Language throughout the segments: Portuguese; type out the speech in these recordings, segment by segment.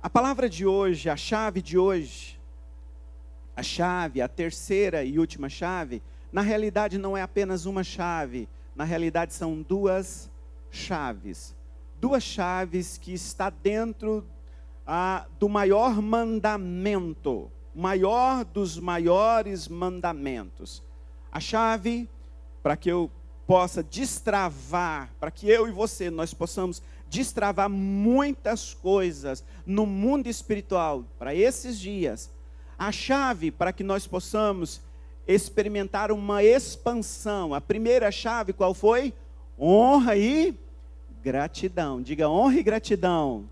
A palavra de hoje, a chave de hoje, a terceira e última chave, na realidade não é apenas uma chave, na realidade são duas chaves. Duas chaves que está dentro do maior mandamento, maior dos maiores mandamentos. A chave para que eu possa destravar, para que eu e você, nós possamos destravar muitas coisas no mundo espiritual para esses dias. A chave para que nós possamos experimentar uma expansão. A primeira chave qual foi? Honra e gratidão. Diga honra e gratidão.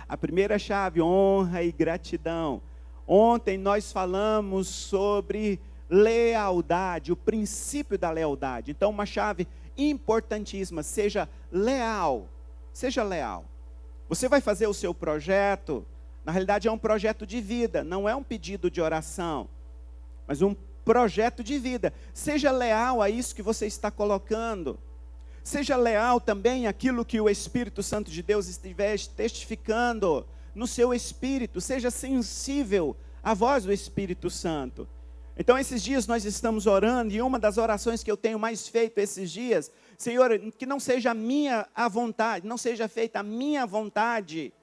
A primeira chave, honra e gratidão. Ontem nós falamos sobre lealdade, o princípio da lealdade. Então, uma chave importantíssima, seja leal. Seja leal. Você vai fazer o seu projeto, na realidade é um projeto de vida, não é um pedido de oração, mas um projeto de vida. Seja leal a isso que você está colocando. Seja leal também àquilo que o Espírito Santo de Deus estiver testificando no seu espírito. Seja sensível à voz do Espírito Santo. Então, esses dias nós estamos orando, e uma das orações que eu tenho mais feito esses dias, Senhor, que não seja a vontade, não seja feita a minha vontade,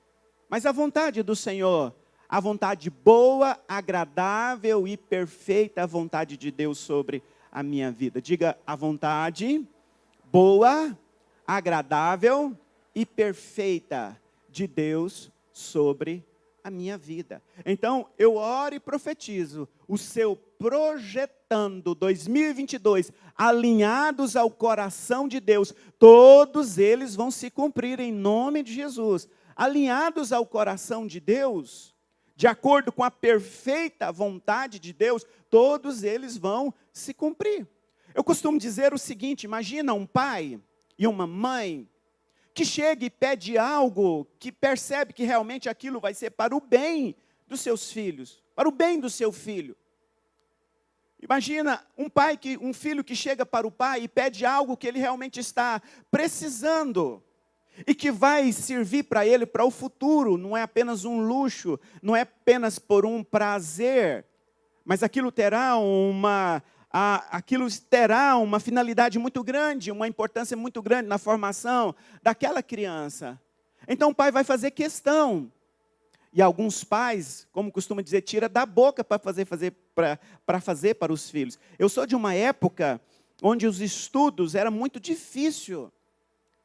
mas a vontade do Senhor, a vontade boa, agradável e perfeita, a vontade de Deus sobre a minha vida. Diga, a vontade boa, agradável e perfeita de Deus sobre a minha vida. Então, eu oro e profetizo o seu projetando 2022, alinhados ao coração de Deus, todos eles vão se cumprir em nome de Jesus. Alinhados ao coração de Deus, de acordo com a perfeita vontade de Deus, todos eles vão se cumprir. Eu costumo dizer o seguinte: imagina um pai e uma mãe que chega e pede algo, que percebe que realmente aquilo vai ser para o bem dos seus filhos, para o bem do seu filho. Imagina um filho que chega para o pai e pede algo que ele realmente está precisando, e que vai servir para ele, para o futuro, não é apenas um luxo, não é apenas por um prazer, mas aquilo terá uma finalidade muito grande, uma importância muito grande na formação daquela criança. Então o pai vai fazer questão. E alguns pais, como costuma dizer, tira da boca para fazer para os filhos. Eu sou de uma época onde os estudos era muito difícil.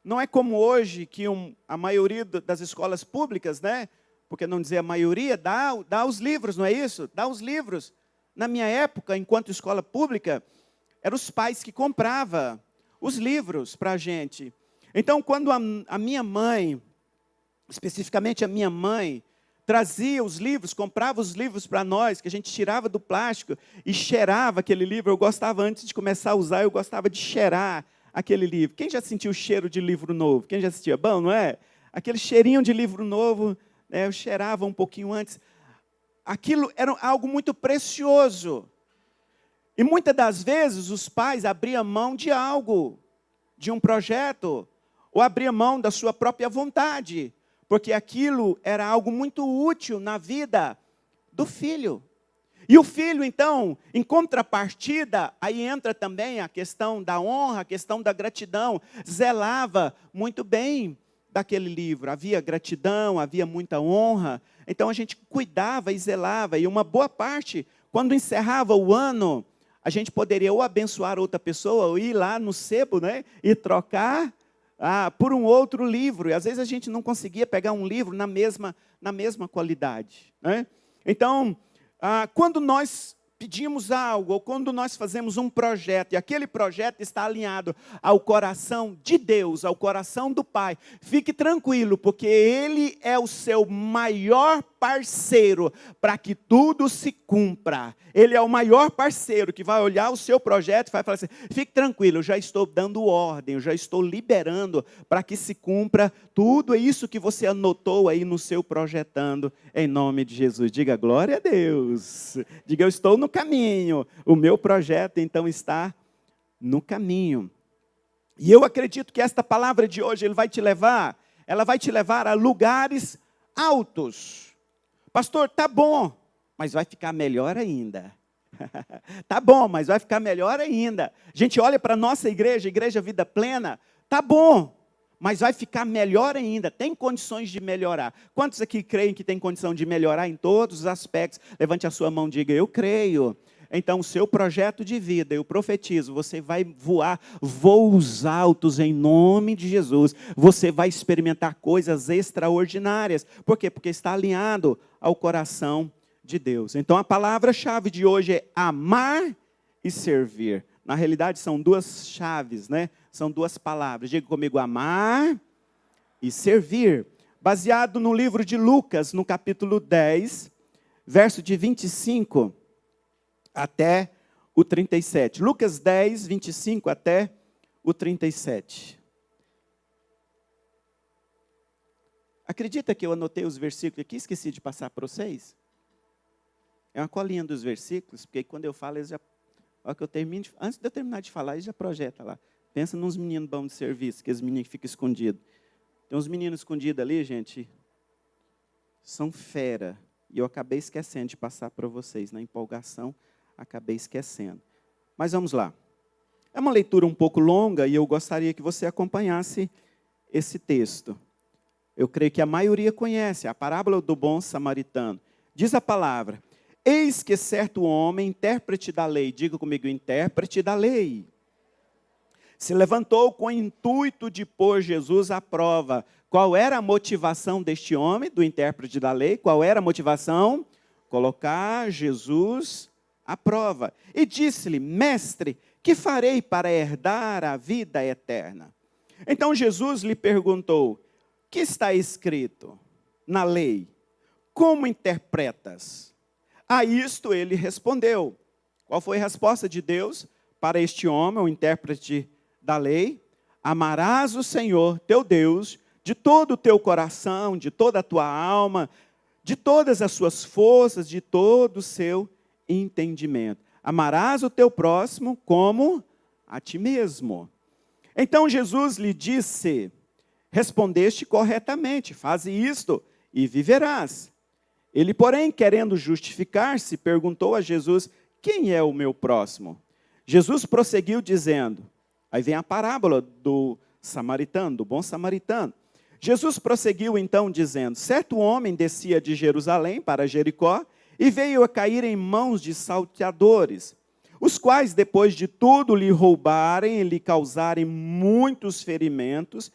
Não é como hoje, que a maioria das escolas públicas, né? Porque não dizer a maioria, dá os livros, não é isso? Dá os livros. Na minha época, enquanto escola pública, eram os pais que compravam os livros para a gente. Então, quando a minha mãe, especificamente a minha mãe, trazia os livros, comprava os livros para nós, que a gente tirava do plástico e cheirava aquele livro. Eu gostava, antes de começar a usar, eu gostava de cheirar aquele livro. Quem já sentiu o cheiro de livro novo? Quem já assistiu? É bom, não é? Aquele cheirinho de livro novo, né, eu cheirava um pouquinho antes. Aquilo era algo muito precioso. E muitas das vezes os pais abriam mão de algo, de um projeto, ou abriam mão da sua própria vontade, porque aquilo era algo muito útil na vida do filho. E o filho, então, em contrapartida, aí entra também a questão da honra, a questão da gratidão, zelava muito bem daquele livro. Havia gratidão, havia muita honra, então a gente cuidava e zelava, e uma boa parte, quando encerrava o ano, a gente poderia ou abençoar outra pessoa, ou ir lá no sebo, né, e trocar por um outro livro. E às vezes a gente não conseguia pegar um livro na mesma qualidade, né? Então, quando nós pedimos algo, ou quando nós fazemos um projeto, e aquele projeto está alinhado ao coração de Deus, ao coração do Pai, fique tranquilo, porque Ele é o seu maior parceiro para que tudo se cumpra. Ele é o maior parceiro que vai olhar o seu projeto e vai falar assim: fique tranquilo, eu já estou dando ordem, eu já estou liberando para que se cumpra tudo isso que você anotou aí no seu projetando, em nome de Jesus. Diga glória a Deus. Diga, eu estou no caminho. O meu projeto, então, está no caminho. E eu acredito que esta palavra de hoje ela vai te levar a lugares altos. Pastor, tá bom, mas vai ficar melhor ainda. Tá bom, mas vai ficar melhor ainda. A gente olha para a nossa igreja, Igreja Vida Plena, tá bom, mas vai ficar melhor ainda. Tem condições de melhorar. Quantos aqui creem que tem condição de melhorar em todos os aspectos? Levante a sua mão e diga, eu creio. Então, o seu projeto de vida, eu profetizo, você vai voar voos altos em nome de Jesus. Você vai experimentar coisas extraordinárias. Por quê? Porque está alinhado ao coração de Deus. Então, a palavra-chave de hoje é amar e servir. Na realidade, são duas chaves, né? São duas palavras. Diga comigo, amar e servir. Baseado no livro de Lucas, no capítulo 10, verso de 25 até o 37. Lucas 10, 25 até o 37. Acredita que eu anotei os versículos aqui, esqueci de passar para vocês? É uma colinha dos versículos, porque quando eu falo, eles já, que eu termino, antes de eu terminar de falar, eles já projetam lá. Pensa nos meninos bons de serviço, que os meninos ficam escondidos. Tem uns meninos escondidos ali, gente, são fera. E eu acabei esquecendo de passar para vocês, na empolgação, acabei esquecendo. Mas vamos lá. É uma leitura um pouco longa e eu gostaria que você acompanhasse esse texto. Eu creio que a maioria conhece, a parábola do bom samaritano. Diz a palavra, eis que certo homem, intérprete da lei, diga comigo, intérprete da lei, se levantou com o intuito de pôr Jesus à prova. Qual era a motivação deste homem, do intérprete da lei? Qual era a motivação? Colocar Jesus à prova. E disse-lhe, mestre, que farei para herdar a vida eterna? Então Jesus lhe perguntou, que está escrito na lei? Como interpretas? A isto ele respondeu. Qual foi a resposta de Deus para este homem, o intérprete da lei? Amarás o Senhor, teu Deus, de todo o teu coração, de toda a tua alma, de todas as suas forças, de todo o seu entendimento. Amarás o teu próximo como a ti mesmo. Então Jesus lhe disse, respondeste corretamente, faze isto e viverás. Ele, porém, querendo justificar-se, perguntou a Jesus, quem é o meu próximo? Jesus prosseguiu dizendo, aí vem a parábola do samaritano, do bom samaritano. Jesus prosseguiu então dizendo, certo homem descia de Jerusalém para Jericó e veio a cair em mãos de salteadores, os quais, depois de tudo lhe roubarem e lhe causarem muitos ferimentos,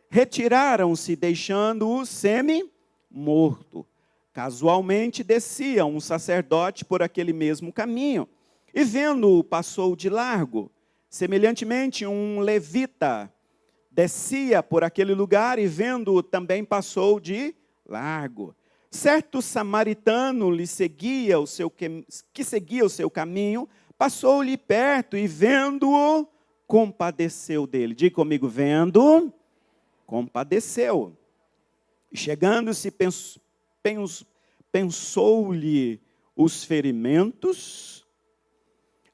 retiraram-se, deixando-o semi-morto. Casualmente descia um sacerdote por aquele mesmo caminho, e vendo-o, passou de largo. Semelhantemente, um levita descia por aquele lugar, e vendo-o, também passou de largo. Certo samaritano lhe seguia que seguia o seu caminho, passou-lhe perto, e vendo-o, compadeceu dele. Diga comigo, vendo, compadeceu. Chegando-se, pensou-lhe os ferimentos,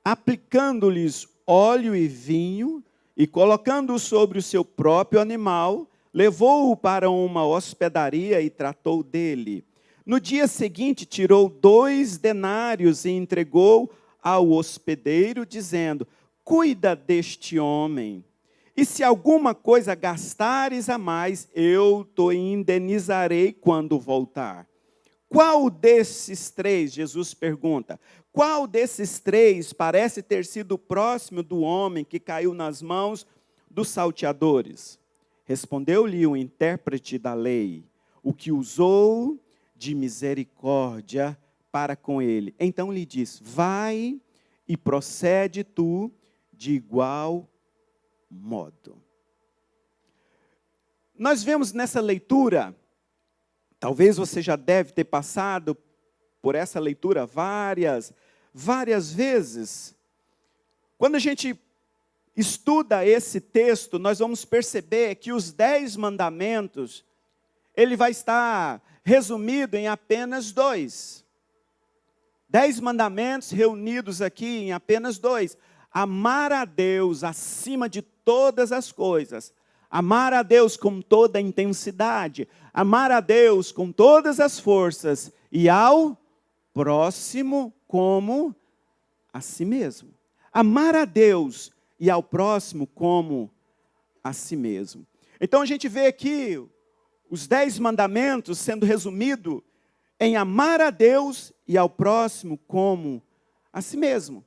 aplicando-lhes óleo e vinho, e colocando-o sobre o seu próprio animal, levou-o para uma hospedaria e tratou dele. No dia seguinte, tirou 2 denários e entregou ao hospedeiro, dizendo, cuida deste homem, e se alguma coisa gastares a mais, eu te indenizarei quando voltar. Qual desses 3, Jesus pergunta, qual desses 3 parece ter sido próximo do homem que caiu nas mãos dos salteadores? Respondeu-lhe o intérprete da lei, o que usou de misericórdia para com ele. Então lhe disse, vai e procede tu de igual modo. Nós vemos nessa leitura, talvez você já deve ter passado por essa leitura várias vezes. Quando a gente estuda esse texto, nós vamos perceber que os 10 mandamentos, ele vai estar resumido em apenas 2. 10 mandamentos reunidos aqui em apenas 2. Amar a Deus acima de todas as coisas. Amar a Deus com toda a intensidade. Amar a Deus com todas as forças. E ao próximo como a si mesmo. Amar a Deus e ao próximo como a si mesmo. Então a gente vê aqui os 10 mandamentos sendo resumido em amar a Deus e ao próximo como a si mesmo.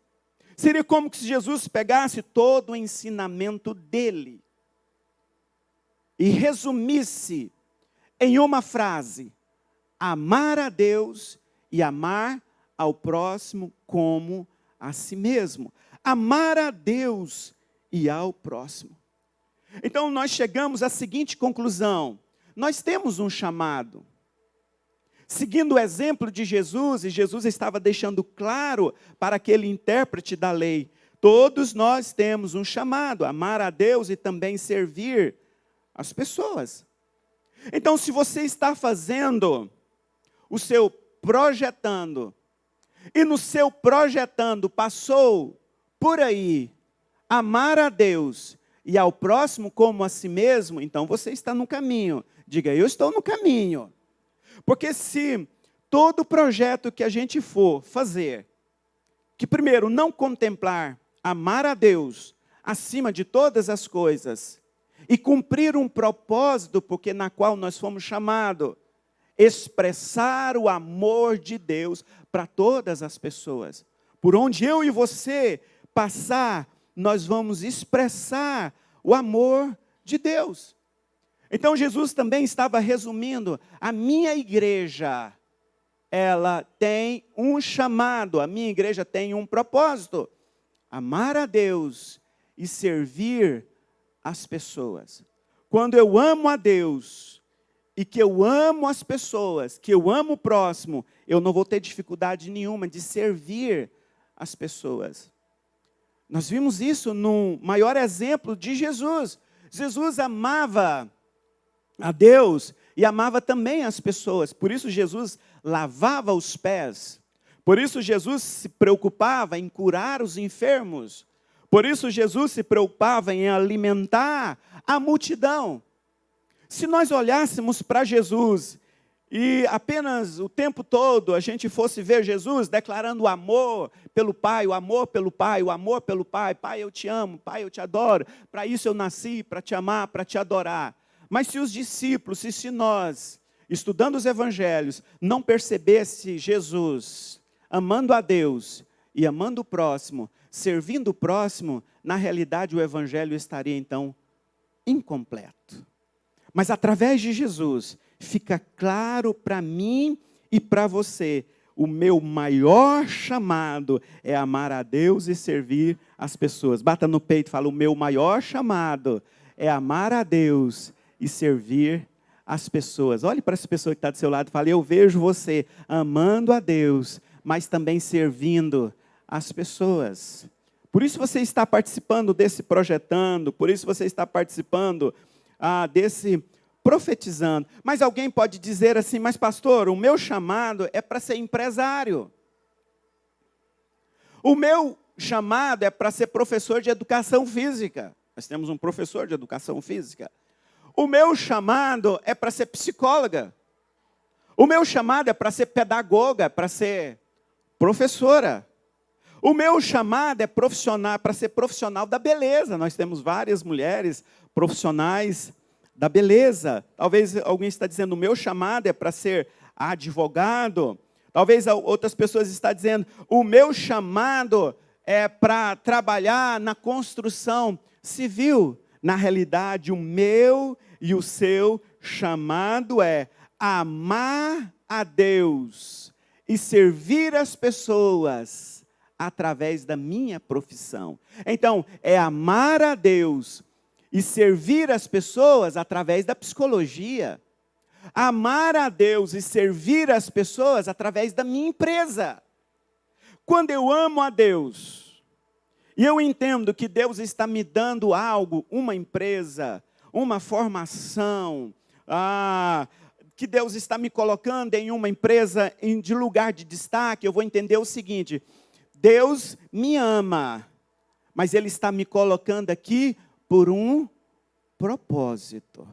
Seria como se Jesus pegasse todo o ensinamento dele e resumisse em uma frase: amar a Deus e amar ao próximo como a si mesmo. Amar a Deus e ao próximo. Então nós chegamos à seguinte conclusão: nós temos um chamado. Seguindo o exemplo de Jesus, e Jesus estava deixando claro para aquele intérprete da lei, todos nós temos um chamado, amar a Deus e também servir as pessoas. Então, se você está fazendo o seu projetando, e no seu projetando passou por aí, amar a Deus e ao próximo como a si mesmo, então você está no caminho. Diga, eu estou no caminho. Porque se todo projeto que a gente for fazer, que primeiro não contemplar, amar a Deus acima de todas as coisas, e cumprir um propósito, porque na qual nós fomos chamados, expressar o amor de Deus para todas as pessoas. Por onde eu e você passar, nós vamos expressar o amor de Deus. Então Jesus também estava resumindo, a minha igreja, ela tem um chamado, a minha igreja tem um propósito, amar a Deus e servir as pessoas. Quando eu amo a Deus e que eu amo as pessoas, que eu amo o próximo, eu não vou ter dificuldade nenhuma de servir as pessoas. Nós vimos isso no maior exemplo de Jesus. Jesus amava a Deus e amava também as pessoas. Por isso Jesus lavava os pés. Por isso Jesus se preocupava em curar os enfermos. Por isso Jesus se preocupava em alimentar a multidão. Se nós olhássemos para Jesus e apenas o tempo todo a gente fosse ver Jesus declarando o amor pelo Pai, o amor pelo Pai, o amor pelo Pai. Pai, eu te amo, Pai, eu te adoro. Para isso eu nasci, para te amar, para te adorar. Mas se os discípulos, se nós, estudando os evangelhos, não percebesse Jesus amando a Deus e amando o próximo, servindo o próximo, na realidade o evangelho estaria então incompleto. Mas através de Jesus, fica claro para mim e para você, o meu maior chamado é amar a Deus e servir as pessoas. Bata no peito e fala, o meu maior chamado é amar a Deus e servir as pessoas. Olhe para essa pessoa que está do seu lado e fale, eu vejo você amando a Deus, mas também servindo as pessoas. Por isso você está participando desse projetando, por isso você está participando desse profetizando. Mas alguém pode dizer assim, mas pastor, o meu chamado é para ser empresário. O meu chamado é para ser professor de educação física. Nós temos um professor de educação física. O meu chamado é para ser psicóloga. O meu chamado é para ser pedagoga, para ser professora. O meu chamado é para ser profissional da beleza. Nós temos várias mulheres profissionais da beleza. Talvez alguém está dizendo, o meu chamado é para ser advogado. Talvez outras pessoas estão dizendo, o meu chamado é para trabalhar na construção civil. Na realidade, o meu e o seu chamado é amar a Deus e servir as pessoas através da minha profissão. Então, é amar a Deus e servir as pessoas através da psicologia. Amar a Deus e servir as pessoas através da minha empresa. Quando eu amo a Deus, e eu entendo que Deus está me dando algo, uma empresa, uma formação, que Deus está me colocando em uma empresa de lugar de destaque, eu vou entender o seguinte, Deus me ama, mas Ele está me colocando aqui por um propósito.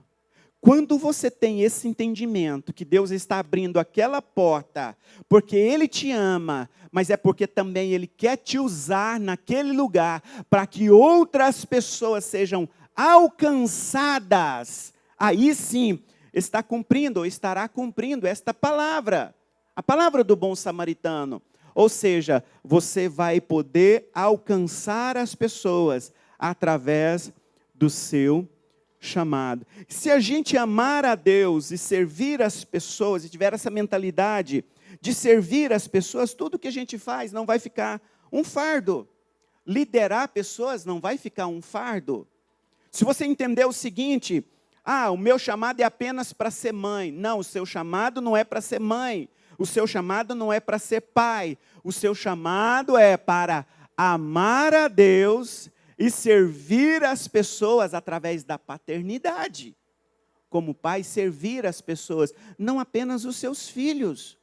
Quando você tem esse entendimento que Deus está abrindo aquela porta, porque Ele te ama, mas é porque também Ele quer te usar naquele lugar, para que outras pessoas sejam alcançadas, aí sim, está cumprindo, ou estará cumprindo esta palavra, a palavra do bom samaritano. Ou seja, você vai poder alcançar as pessoas através do seu chamado. Se a gente amar a Deus e servir as pessoas, e tiver essa mentalidade de servir as pessoas, tudo que a gente faz não vai ficar um fardo. Liderar pessoas não vai ficar um fardo. Se você entender o seguinte, o meu chamado é apenas para ser mãe. Não, o seu chamado não é para ser mãe. O seu chamado não é para ser pai. O seu chamado é para amar a Deus e servir as pessoas através da paternidade. Como pai, servir as pessoas, não apenas os seus filhos,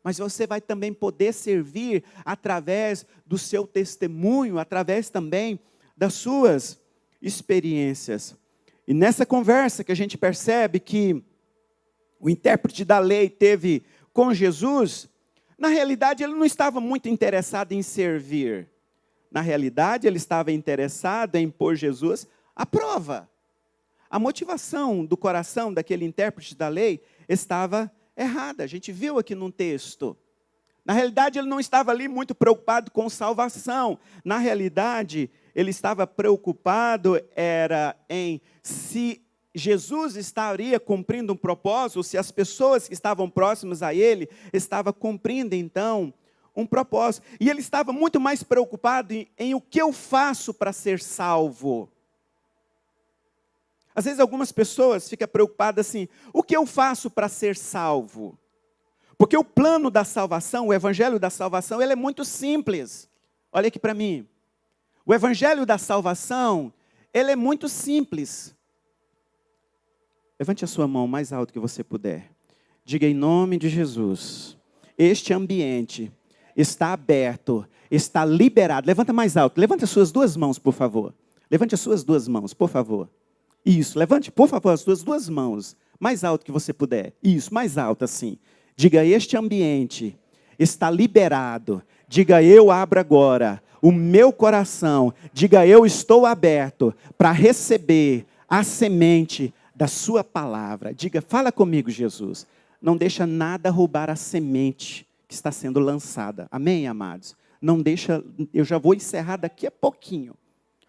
mas você vai também poder servir através do seu testemunho, através também das suas experiências. E nessa conversa que a gente percebe que o intérprete da lei teve com Jesus, na realidade ele não estava muito interessado em servir. Na realidade, ele estava interessado em pôr Jesus à prova. A motivação do coração daquele intérprete da lei estava errada. A gente viu aqui num texto. Na realidade, ele não estava ali muito preocupado com salvação. Na realidade, ele estava preocupado em se Jesus estaria cumprindo um propósito, se as pessoas que estavam próximas a ele estavam cumprindo, então, um propósito. E ele estava muito mais preocupado em o que eu faço para ser salvo. Às vezes algumas pessoas ficam preocupadas assim, o que eu faço para ser salvo? Porque o plano da salvação, o evangelho da salvação, ele é muito simples. Olha aqui para mim. O evangelho da salvação, ele é muito simples. Levante a sua mão mais alto que você puder. Diga em nome de Jesus, este ambiente está aberto, está liberado. Levanta mais alto, levante as suas duas mãos, por favor. Levante as suas duas mãos, por favor. Isso, levante, por favor, as suas duas mãos, mais alto que você puder. Isso, mais alto assim. Diga, este ambiente está liberado. Diga, eu abro agora o meu coração. Diga, eu estou aberto para receber a semente da sua palavra. Diga, fala comigo, Jesus. Não deixa nada roubar a semente que está sendo lançada. Amém, amados? Não deixa, eu já vou encerrar daqui a pouquinho.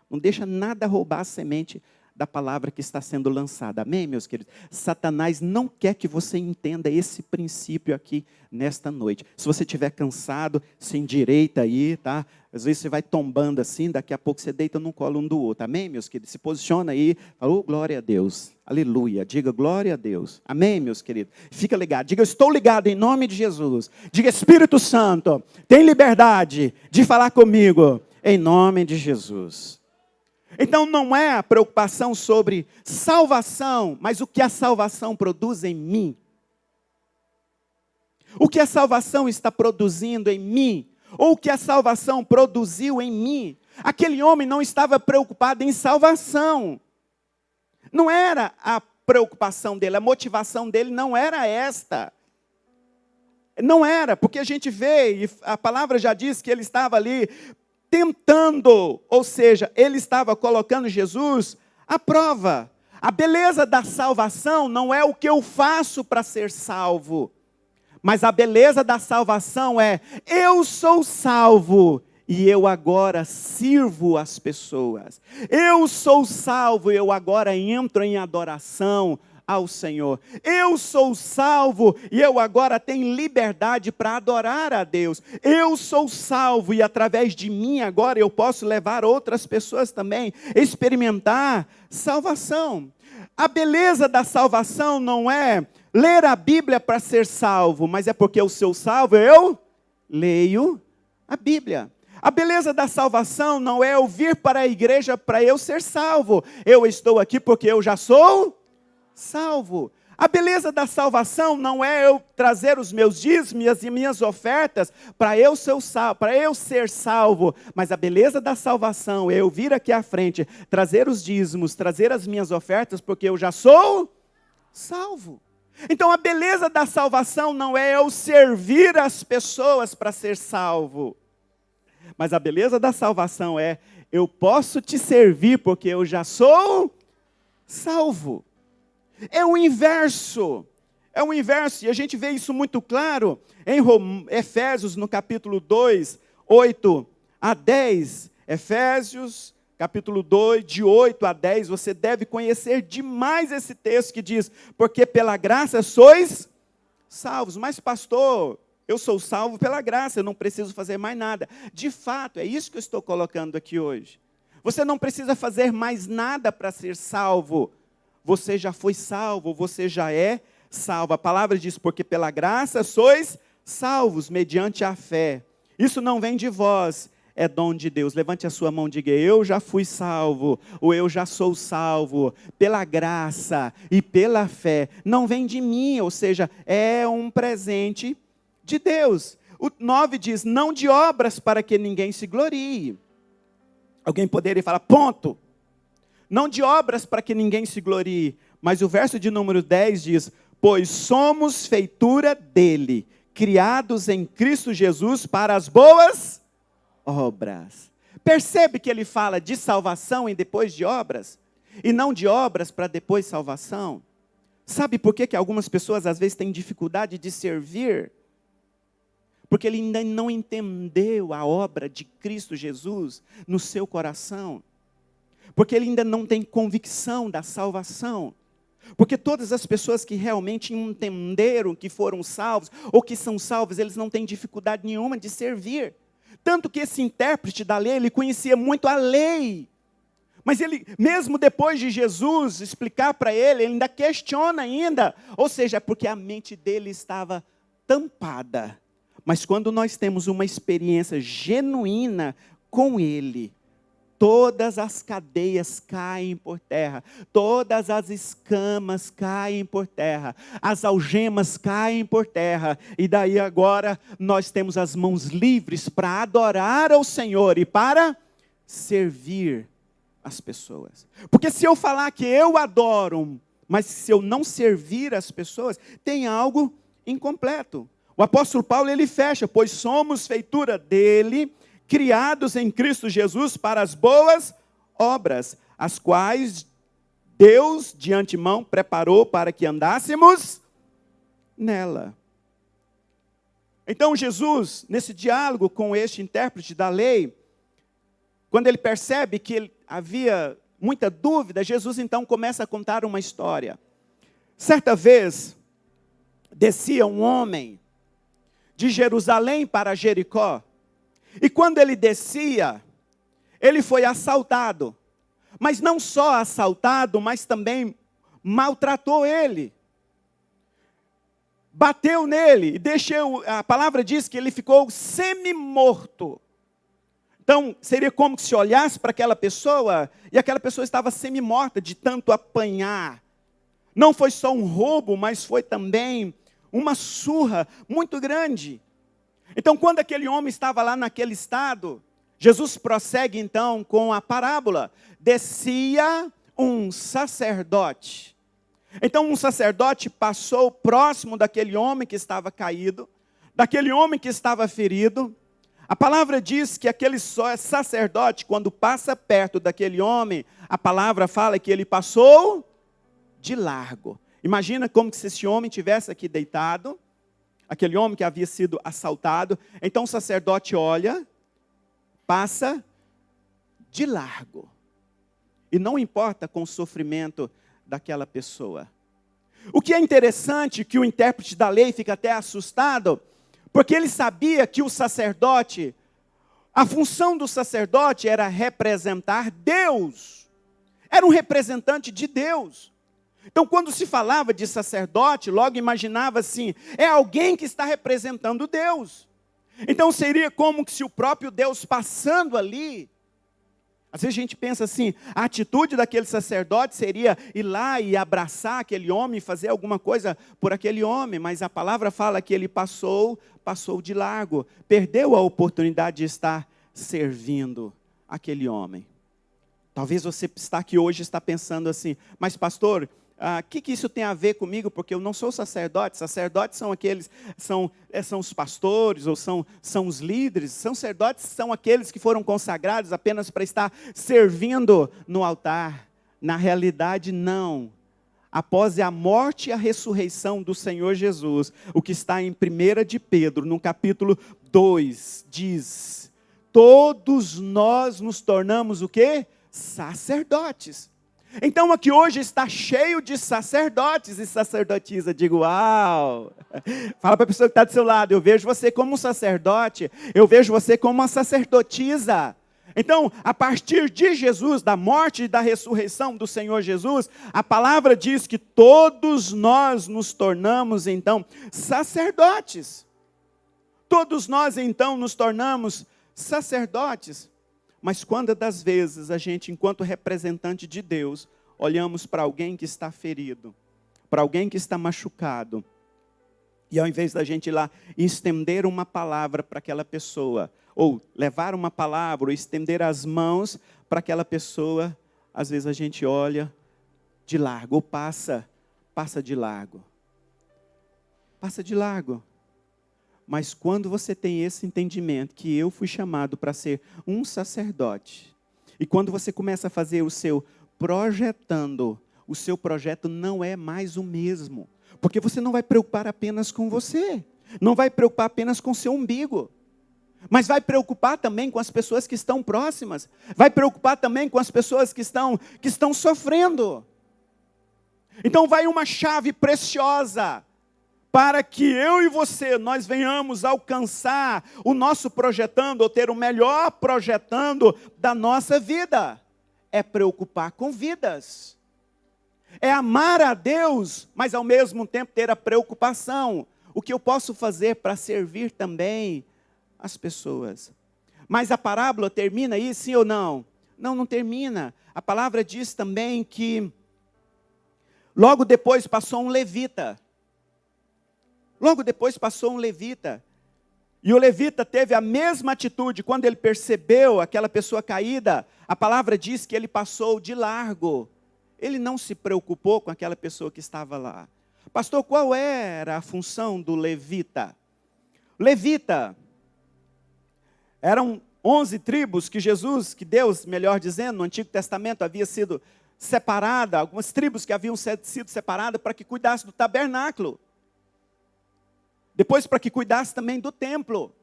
Não deixa nada roubar a semente da palavra que está sendo lançada. Amém, meus queridos? Satanás não quer que você entenda esse princípio aqui nesta noite. Se você estiver cansado, se endireita aí, tá? Às vezes você vai tombando assim, daqui a pouco você deita no colo um do outro. Amém, meus queridos? Se posiciona aí, fala, glória a Deus. Aleluia. Diga glória a Deus. Amém, meus queridos? Fica ligado. Diga, eu estou ligado em nome de Jesus. Diga, Espírito Santo, tem liberdade de falar comigo em nome de Jesus. Então não é a preocupação sobre salvação, mas o que a salvação produz em mim. O que a salvação está produzindo em mim, ou o que a salvação produziu em mim. Aquele homem não estava preocupado em salvação. Não era a preocupação dele, a motivação dele não era esta. Não era, porque a gente vê, e a palavra já diz que ele estava ali tentando, ou seja, ele estava colocando Jesus à prova. A beleza da salvação não é o que eu faço para ser salvo, mas a beleza da salvação é, eu sou salvo e eu agora sirvo as pessoas. Eu sou salvo e eu agora entro em adoração ao Senhor. Eu sou salvo e eu agora tenho liberdade para adorar a Deus. Eu sou salvo e através de mim agora eu posso levar outras pessoas também a experimentar salvação. A beleza da salvação não é ler a Bíblia para ser salvo, mas é porque eu sou salvo, eu leio a Bíblia. A beleza da salvação não é eu vir para a igreja para eu ser salvo. Eu estou aqui porque eu já sou salvo. A beleza da salvação não é eu trazer os meus dízimos e minhas ofertas para eu ser salvo, mas a beleza da salvação é eu vir aqui à frente, trazer os dízimos, trazer as minhas ofertas, porque eu já sou salvo. Então a beleza da salvação não é eu servir as pessoas para ser salvo, mas a beleza da salvação é eu posso te servir porque eu já sou salvo. É o inverso, e a gente vê isso muito claro em Efésios, no capítulo 2, 8 a 10. Efésios, capítulo 2, de 8 a 10, você deve conhecer demais esse texto que diz, porque pela graça sois salvos. Mas pastor, eu sou salvo pela graça, eu não preciso fazer mais nada. De fato, é isso que eu estou colocando aqui hoje. Você não precisa fazer mais nada para ser salvo. Você já foi salvo, você já é salvo. A palavra diz, porque pela graça sois salvos, mediante a fé. Isso não vem de vós, é dom de Deus. Levante a sua mão e diga, eu já fui salvo, ou eu já sou salvo, pela graça e pela fé. Não vem de mim, ou seja, é um presente de Deus. O 9 diz, não de obras para que ninguém se glorie. Alguém poderia falar, ponto. Não de obras para que ninguém se glorie, mas o verso de número 10 diz, pois somos feitura dele, criados em Cristo Jesus para as boas obras. Percebe que ele fala de salvação e depois de obras? E não de obras para depois salvação? Sabe por que algumas pessoas às vezes têm dificuldade de servir? Porque ele ainda não entendeu a obra de Cristo Jesus no seu coração. Porque ele ainda não tem convicção da salvação. Porque todas as pessoas que realmente entenderam que foram salvos, ou que são salvos, eles não têm dificuldade nenhuma de servir. Tanto que esse intérprete da lei, ele conhecia muito a lei. Mas ele, mesmo depois de Jesus explicar para ele ainda questiona ainda. Ou seja, porque a mente dele estava tampada. Mas quando nós temos uma experiência genuína com ele, todas as cadeias caem por terra, todas as escamas caem por terra, as algemas caem por terra, e daí agora nós temos as mãos livres para adorar ao Senhor e para servir as pessoas. Porque se eu falar que eu adoro, mas se eu não servir as pessoas, tem algo incompleto. O apóstolo Paulo, ele fecha, pois somos feitura dele, criados em Cristo Jesus para as boas obras, as quais Deus de antemão preparou para que andássemos nela. Então Jesus, nesse diálogo com este intérprete da lei, quando ele percebe que havia muita dúvida, Jesus então começa a contar uma história. Certa vez, descia um homem de Jerusalém para Jericó, e quando ele descia, ele foi assaltado. Mas não só assaltado, mas também maltratou ele. Bateu nele, e a palavra diz que ele ficou semi-morto. Então, seria como se olhasse para aquela pessoa, e aquela pessoa estava semi-morta de tanto apanhar. Não foi só um roubo, mas foi também uma surra muito grande. Então, quando aquele homem estava lá naquele estado, Jesus prossegue então com a parábola. Descia um sacerdote. Então, um sacerdote passou próximo daquele homem que estava caído, daquele homem que estava ferido. A palavra diz que aquele sacerdote, quando passa perto daquele homem, a palavra fala que ele passou de largo. Imagina como se esse homem tivesse aqui deitado, aquele homem que havia sido assaltado. Então o sacerdote olha, passa de largo. E não importa com o sofrimento daquela pessoa. O que é interessante, que o intérprete da lei fica até assustado, porque ele sabia que o sacerdote, a função do sacerdote era representar Deus. Era um representante de Deus. Então, quando se falava de sacerdote, logo imaginava assim, é alguém que está representando Deus. Então, seria como se o próprio Deus passando ali, Às vezes a gente pensa assim, a atitude daquele sacerdote seria ir lá e abraçar aquele homem, fazer alguma coisa por aquele homem, mas a palavra fala que ele passou de largo, perdeu a oportunidade de estar servindo aquele homem. Talvez você está aqui hoje e está pensando assim, mas pastor, o que isso tem a ver comigo? Porque eu não sou sacerdote. Sacerdotes são aqueles, são os pastores, ou são os líderes. Sacerdotes são aqueles que foram consagrados apenas para estar servindo no altar. Na realidade, não. Após a morte e a ressurreição do Senhor Jesus, o que está em 1 de Pedro, no capítulo 2, diz, todos nós nos tornamos o quê? Sacerdotes. Então aqui hoje está cheio de sacerdotes e sacerdotisa. Digo, uau! Fala para a pessoa que está do seu lado, eu vejo você como um sacerdote, eu vejo você como uma sacerdotisa. Então, a partir de Jesus, da morte e da ressurreição do Senhor Jesus, a palavra diz que todos nós nos tornamos então sacerdotes. Todos nós então nos tornamos sacerdotes. Mas quando das vezes a gente, enquanto representante de Deus, olhamos para alguém que está ferido, para alguém que está machucado, e ao invés da gente ir lá estender uma palavra para aquela pessoa, ou levar uma palavra, ou estender as mãos para aquela pessoa, às vezes a gente olha de largo, ou passa de largo. Passa de largo. Mas quando você tem esse entendimento que eu fui chamado para ser um sacerdote, e quando você começa a fazer o seu projetando, o seu projeto não é mais o mesmo. Porque você não vai preocupar apenas com você, não vai preocupar apenas com o seu umbigo, mas vai preocupar também com as pessoas que estão próximas, vai preocupar também com as pessoas que estão sofrendo. Então vai uma chave preciosa, para que eu e você, nós venhamos alcançar o nosso projetando, ou ter o melhor projetando da nossa vida. É preocupar com vidas. É amar a Deus, mas ao mesmo tempo ter a preocupação. O que eu posso fazer para servir também as pessoas? Mas a parábola termina aí, sim ou não? Não, não termina. A palavra diz também que logo depois passou um levita. Logo depois passou um levita, e o levita teve a mesma atitude, quando ele percebeu aquela pessoa caída, a palavra diz que ele passou de largo, ele não se preocupou com aquela pessoa que estava lá. Pastor, qual era a função do levita? Levita, eram 11 tribos que Deus, melhor dizendo, no Antigo Testamento havia sido separada, algumas tribos que haviam sido separadas para que cuidassem do tabernáculo. Depois para que cuidasse também do templo.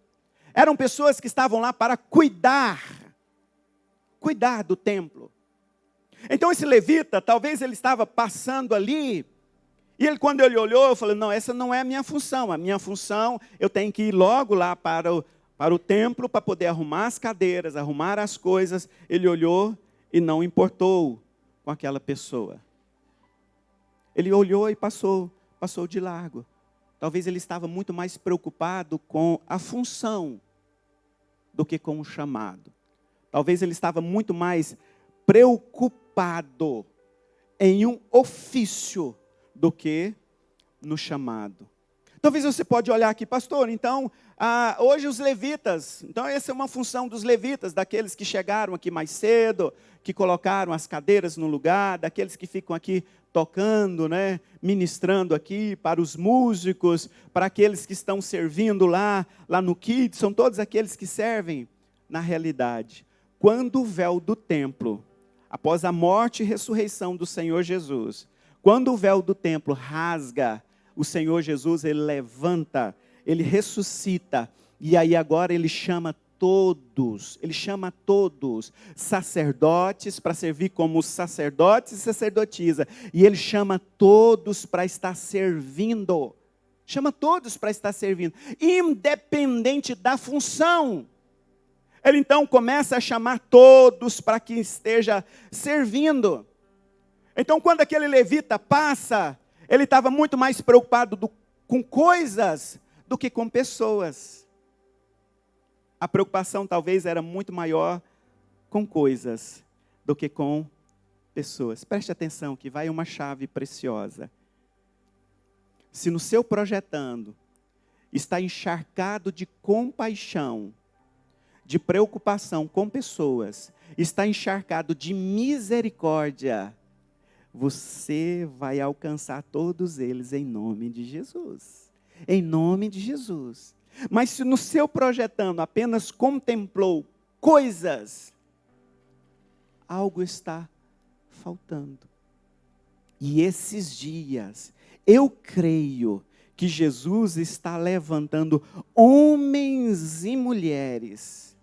Eram pessoas que estavam lá para cuidar do templo. Então esse levita, talvez ele estava passando ali, e ele, quando ele olhou, eu falei, não, essa não é a minha função. A minha função, eu tenho que ir logo lá para o templo, para poder arrumar as cadeiras, arrumar as coisas. Ele olhou e não importou com aquela pessoa. Ele olhou e passou de largo. Talvez ele estava muito mais preocupado com a função do que com o chamado. Talvez ele estava muito mais preocupado em um ofício do que no chamado. Talvez você pode olhar aqui, pastor, então, hoje os levitas, então essa é uma função dos levitas, daqueles que chegaram aqui mais cedo, que colocaram as cadeiras no lugar, daqueles que ficam aqui tocando, né, ministrando aqui, para os músicos, para aqueles que estão servindo lá no Kids, são todos aqueles que servem. Na realidade, quando o véu do templo, após a morte e ressurreição do Senhor Jesus, quando o véu do templo rasga, o Senhor Jesus, ele levanta, ele ressuscita, e aí agora ele chama todos sacerdotes para servir como sacerdotes e sacerdotisa, e ele chama todos para estar servindo, independente da função. Ele então começa a chamar todos para que esteja servindo. Então quando aquele levita passa, ele estava muito mais preocupado com coisas do que com pessoas. A preocupação talvez era muito maior com coisas do que com pessoas. Preste atenção que vai uma chave preciosa. Se no seu projetando está encharcado de compaixão, de preocupação com pessoas, está encharcado de misericórdia, você vai alcançar todos eles em nome de Jesus. Em nome de Jesus. Mas se no seu projetando apenas contemplou coisas, algo está faltando. E esses dias, eu creio que Jesus está levantando homens e mulheres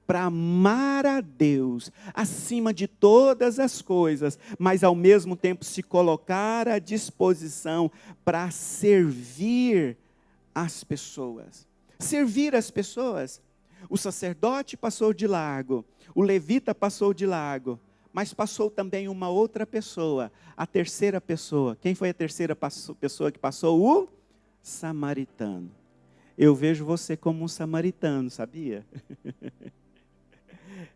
para amar a Deus acima de todas as coisas, mas ao mesmo tempo se colocar à disposição para servir as pessoas. Servir as pessoas. O sacerdote passou de largo, o levita passou de largo, mas passou também uma outra pessoa, a terceira pessoa. Quem foi a terceira pessoa que passou? O samaritano. Eu vejo você como um samaritano, sabia?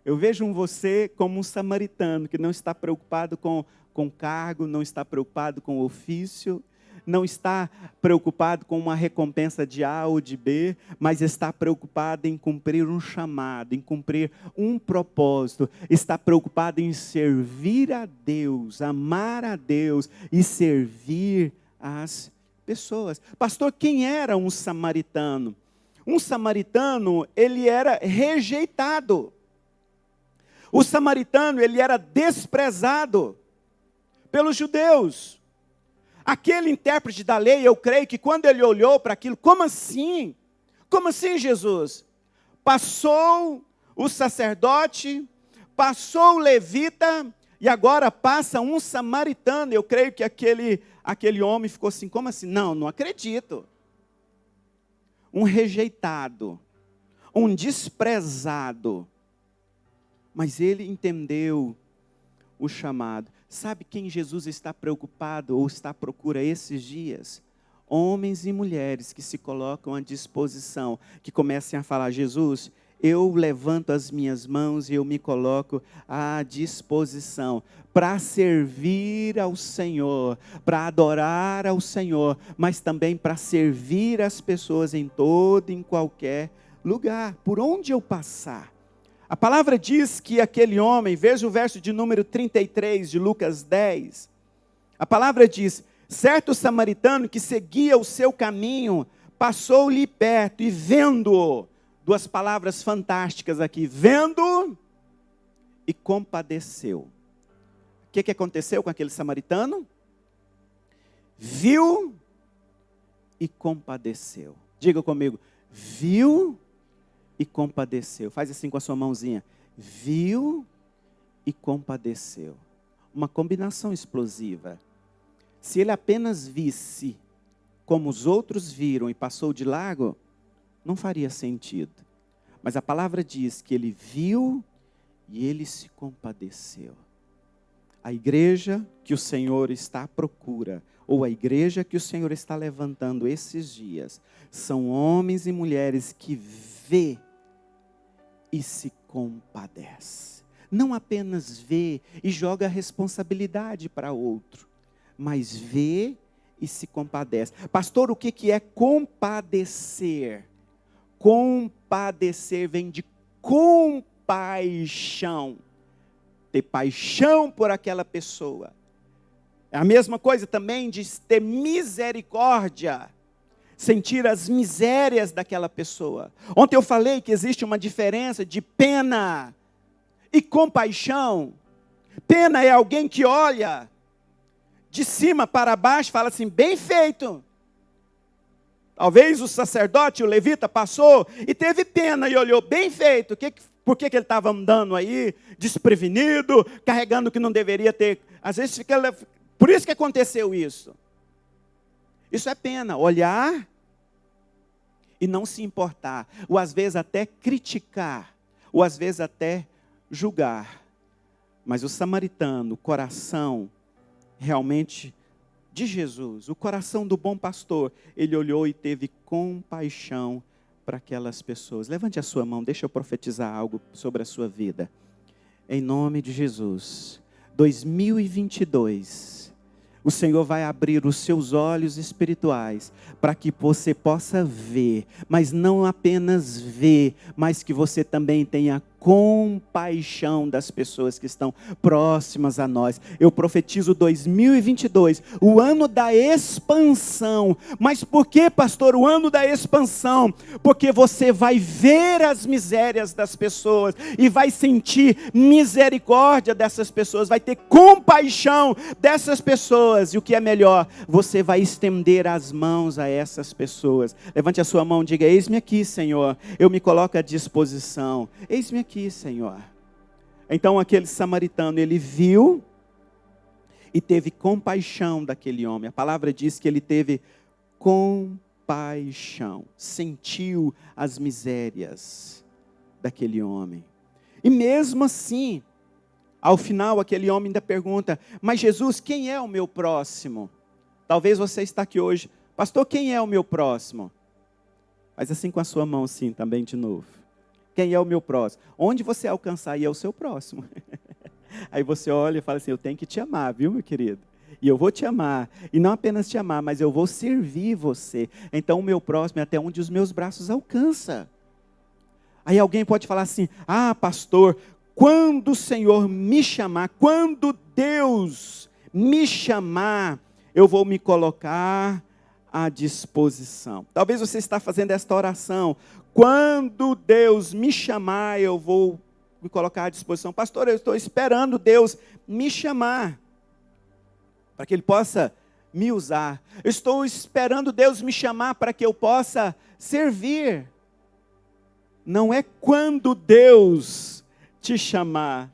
Eu vejo você como um samaritano que não está preocupado com cargo, não está preocupado com ofício, não está preocupado com uma recompensa de A ou de B, mas está preocupado em cumprir um chamado, em cumprir um propósito, está preocupado em servir a Deus, amar a Deus e servir as pessoas. Pastor, quem era um samaritano? Um samaritano, ele era rejeitado. O samaritano, ele era desprezado pelos judeus. Aquele intérprete da lei, eu creio que quando ele olhou para aquilo, como assim? Como assim, Jesus? Passou o sacerdote, passou o levita, e agora passa um samaritano. Eu creio que aquele homem ficou assim, como assim? Não acredito. Um rejeitado, um desprezado. Mas ele entendeu o chamado. Sabe quem Jesus está preocupado ou está à procura esses dias? Homens e mulheres que se colocam à disposição, que comecem a falar, Jesus, eu levanto as minhas mãos e eu me coloco à disposição para servir ao Senhor, para adorar ao Senhor, mas também para servir as pessoas em todo e em qualquer lugar, por onde eu passar. A palavra diz que aquele homem, veja o verso de número 33 de Lucas 10. A palavra diz, certo samaritano que seguia o seu caminho, passou-lhe perto e vendo-o, duas palavras fantásticas aqui, vendo e compadeceu. O que aconteceu com aquele samaritano? Viu e compadeceu. Diga comigo, viu e compadeceu. Faz assim com a sua mãozinha. Viu e compadeceu. Uma combinação explosiva. Se ele apenas visse como os outros viram e passou de largo, não faria sentido. Mas a palavra diz que ele viu e ele se compadeceu. A igreja que o Senhor está à procura, ou a igreja que o Senhor está levantando esses dias, são homens e mulheres que vê e se compadece. Não apenas vê e joga a responsabilidade para outro, mas vê e se compadece. Pastor, o que é compadecer? Compadecer vem de compaixão. Ter paixão por aquela pessoa. É a mesma coisa também de ter misericórdia. Sentir as misérias daquela pessoa. Ontem eu falei que existe uma diferença de pena e compaixão. Pena é alguém que olha de cima para baixo e fala assim, bem feito. Talvez o sacerdote, o levita, passou e teve pena e olhou, bem feito. Por que ele estava andando aí, desprevenido, carregando o que não deveria ter? Às vezes fica... Por isso que aconteceu isso. Isso é pena, olhar e não se importar, ou às vezes até criticar, ou às vezes até julgar. Mas o samaritano, o coração realmente de Jesus, o coração do bom pastor, ele olhou e teve compaixão para aquelas pessoas. Levante a sua mão, deixa eu profetizar algo sobre a sua vida. Em nome de Jesus. 2022. O Senhor vai abrir os seus olhos espirituais para que você possa ver, mas não apenas ver, mas que você também tenha compaixão das pessoas que estão próximas a nós. Eu profetizo 2022, o ano da expansão. Mas por que, pastor, o ano da expansão? Porque você vai ver as misérias das pessoas e vai sentir misericórdia dessas pessoas, vai ter compaixão dessas pessoas. E o que é melhor, você vai estender as mãos a essas pessoas. Levante a sua mão e diga: eis-me aqui, Senhor, eu me coloco à disposição. Eis-me aqui, Senhor. Então aquele samaritano, ele viu e teve compaixão daquele homem. A palavra diz que ele teve compaixão, sentiu as misérias daquele homem. E mesmo assim, ao final aquele homem ainda pergunta: mas Jesus, quem é o meu próximo? Talvez você está aqui hoje: pastor, quem é o meu próximo? Mas assim com a sua mão assim também de novo. Quem é o meu próximo? Onde você alcançar aí é o seu próximo. Aí você olha e fala assim: eu tenho que te amar, viu, meu querido? E eu vou te amar. E não apenas te amar, mas eu vou servir você. Então o meu próximo é até onde os meus braços alcançam. Aí alguém pode falar assim: ah, pastor, quando o Senhor me chamar, quando Deus me chamar, eu vou me colocar à disposição. Talvez você está fazendo esta oração: quando Deus me chamar, eu vou me colocar à disposição. Pastor, eu estou esperando Deus me chamar, para que Ele possa me usar. Eu estou esperando Deus me chamar para que eu possa servir. Não é quando Deus te chamar.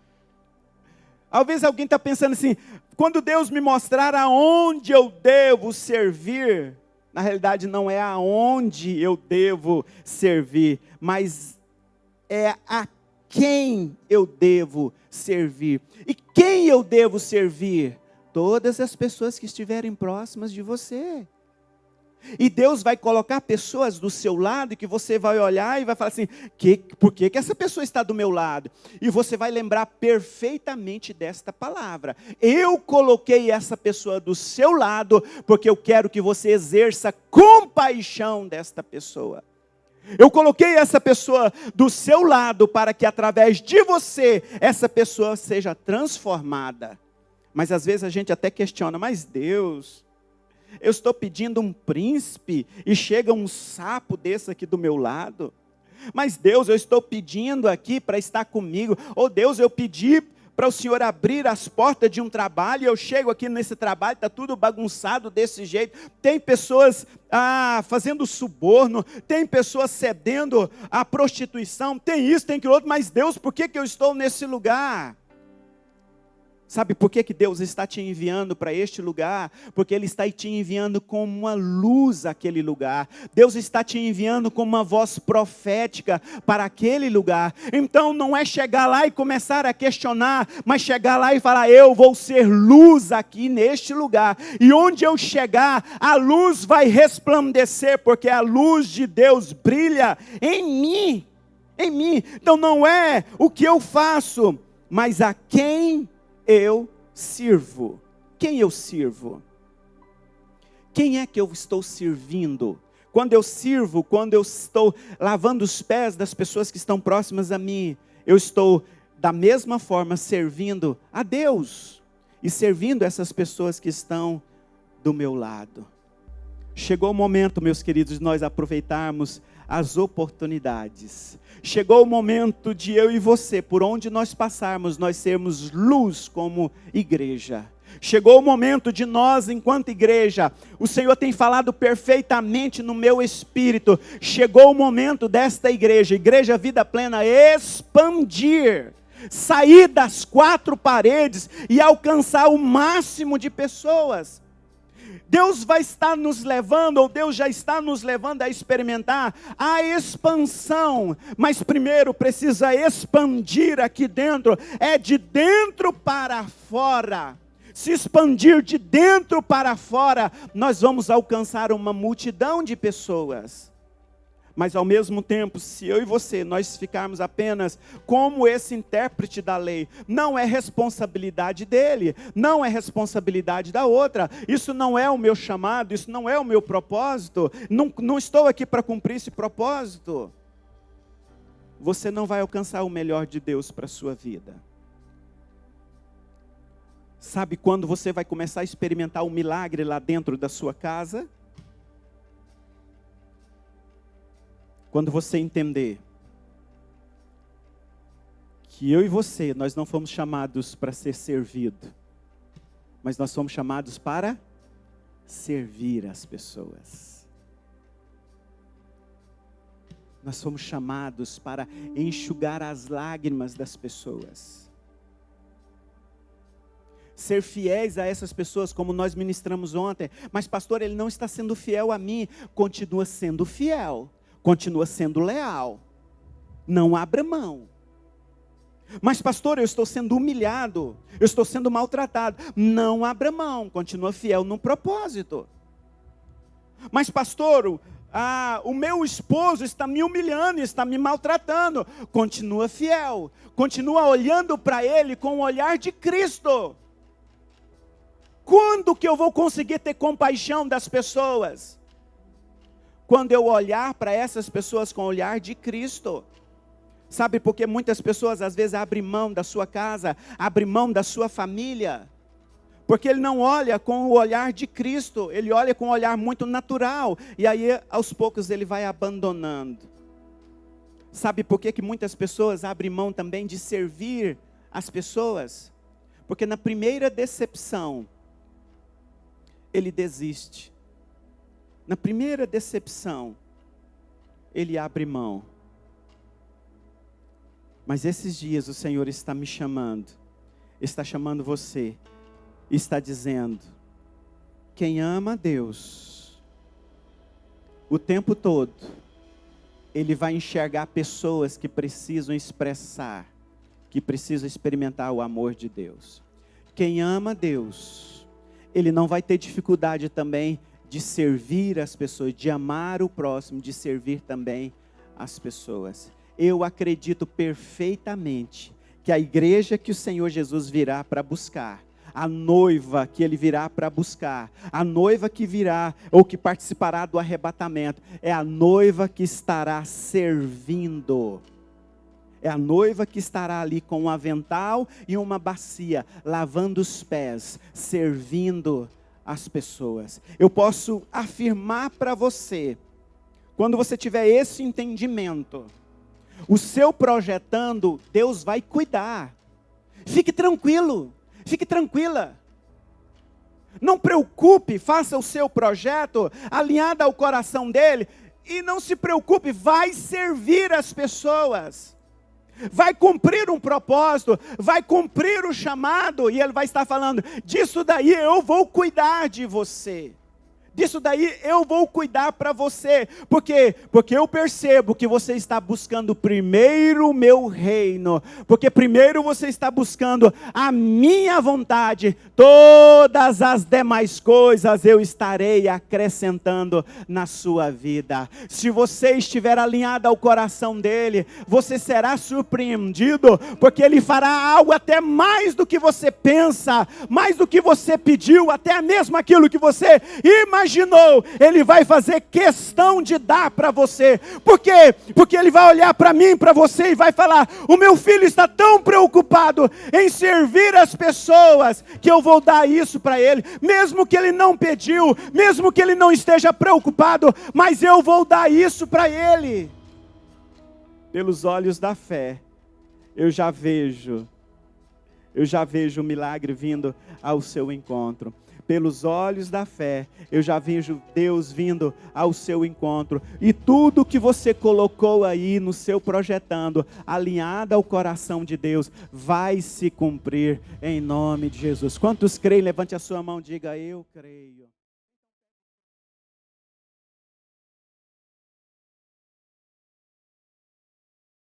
Talvez alguém está pensando assim: quando Deus me mostrar aonde eu devo servir. Na realidade não é aonde eu devo servir, mas é a quem eu devo servir. E quem eu devo servir? Todas as pessoas que estiverem próximas de você. E Deus vai colocar pessoas do seu lado que você vai olhar e vai falar assim: por que essa pessoa está do meu lado? E você vai lembrar perfeitamente desta palavra: eu coloquei essa pessoa do seu lado porque eu quero que você exerça compaixão desta pessoa. Eu coloquei essa pessoa do seu lado para que através de você essa pessoa seja transformada. Mas às vezes a gente até questiona: mas Deus, eu estou pedindo um príncipe e chega um sapo desse aqui do meu lado. Mas Deus, eu estou pedindo aqui para estar comigo. Ou Deus, eu pedi para o Senhor abrir as portas de um trabalho, e eu chego aqui nesse trabalho, está tudo bagunçado desse jeito. Tem pessoas fazendo suborno, tem pessoas cedendo à prostituição, tem isso, tem aquilo outro. Mas Deus, por que eu estou nesse lugar? Sabe por que Deus está te enviando para este lugar? Porque Ele está te enviando como uma luz àquele lugar. Deus está te enviando como uma voz profética para aquele lugar. Então não é chegar lá e começar a questionar, mas chegar lá e falar: eu vou ser luz aqui neste lugar. E onde eu chegar, a luz vai resplandecer, porque a luz de Deus brilha em mim. Em mim. Então não é o que eu faço, mas a quem eu sirvo. Quem eu sirvo? Quem é que eu estou servindo? Quando eu sirvo, quando eu estou lavando os pés das pessoas que estão próximas a mim, eu estou da mesma forma servindo a Deus e servindo essas pessoas que estão do meu lado. Chegou o momento, meus queridos, de nós aproveitarmos as oportunidades. Chegou o momento de eu e você, por onde nós passarmos, nós sermos luz como igreja. Chegou o momento de nós, enquanto igreja, o Senhor tem falado perfeitamente no meu espírito. Chegou o momento desta igreja, Igreja Vida Plena, expandir, sair das quatro paredes e alcançar o máximo de pessoas. Deus vai estar nos levando, ou Deus já está nos levando a experimentar a expansão, mas primeiro precisa expandir aqui dentro, é de dentro para fora. Se expandir de dentro para fora, nós vamos alcançar uma multidão de pessoas. Mas ao mesmo tempo, se eu e você, nós ficarmos apenas como esse intérprete da lei, não é responsabilidade dele, não é responsabilidade da outra. Isso não é o meu chamado, isso não é o meu propósito. Não estou aqui para cumprir esse propósito. Você não vai alcançar o melhor de Deus para a sua vida. Sabe quando você vai começar a experimentar um milagre lá dentro da sua casa? Quando você entender que eu e você, nós não fomos chamados para ser servido, mas nós fomos chamados para servir as pessoas. Nós fomos chamados para enxugar as lágrimas das pessoas. Ser fiéis a essas pessoas, como nós ministramos ontem. Mas pastor, ele não está sendo fiel a mim. Continua sendo fiel. Continua sendo leal. Não abra mão. Mas pastor, eu estou sendo humilhado. Eu estou sendo maltratado. Não abra mão. Continua fiel no propósito. Mas pastor, o meu esposo está me humilhando, está me maltratando. Continua fiel. Continua olhando para ele com o olhar de Cristo. Quando que eu vou conseguir ter compaixão das pessoas? Quando eu olhar para essas pessoas com o olhar de Cristo. Sabe por que muitas pessoas às vezes abrem mão da sua casa, abrem mão da sua família? Porque ele não olha com o olhar de Cristo, ele olha com um olhar muito natural. E aí aos poucos ele vai abandonando. Sabe por que muitas pessoas abrem mão também de servir as pessoas? Porque na primeira decepção, ele desiste. Na primeira decepção, ele abre mão. Mas esses dias o Senhor está me chamando, está chamando você, está dizendo: quem ama a Deus, o tempo todo, ele vai enxergar pessoas que precisam expressar, que precisam experimentar o amor de Deus. Quem ama a Deus, ele não vai ter dificuldade também de servir as pessoas, de amar o próximo, de servir também as pessoas. Eu acredito perfeitamente que a igreja que o Senhor Jesus virá para buscar, a noiva que ele virá para buscar, a noiva que virá ou que participará do arrebatamento, é a noiva que estará servindo. É a noiva que estará ali com um avental e uma bacia, lavando os pés, servindo as pessoas. Eu posso afirmar para você, quando você tiver esse entendimento, o seu projetando, Deus vai cuidar. Fique tranquilo, fique tranquila. Não preocupe, faça o seu projeto alinhado ao coração dele e não se preocupe, vai servir as pessoas. Vai cumprir um propósito, vai cumprir o chamado, e ele vai estar falando: disso daí eu vou cuidar de você. Disso daí eu vou cuidar para você. Por quê? Porque eu percebo que você está buscando primeiro o meu reino. Porque primeiro você está buscando a minha vontade. Todas as demais coisas eu estarei acrescentando na sua vida. Se você estiver alinhado ao coração dele, você será surpreendido. Porque ele fará algo até mais do que você pensa, mais do que você pediu, até mesmo aquilo que você imaginou, ele vai fazer questão de dar para você. Por quê? Porque ele vai olhar para mim, para você e vai falar: o meu filho está tão preocupado em servir as pessoas, que eu vou dar isso para ele, mesmo que ele não pediu, mesmo que ele não esteja preocupado, mas eu vou dar isso para ele. Pelos olhos da fé, eu já vejo o milagre vindo ao seu encontro. Pelos olhos da fé, eu já vejo Deus vindo ao seu encontro. E tudo que você colocou aí no seu projetando, alinhado ao coração de Deus, vai se cumprir em nome de Jesus. Quantos creem? Levante a sua mão e diga: eu creio.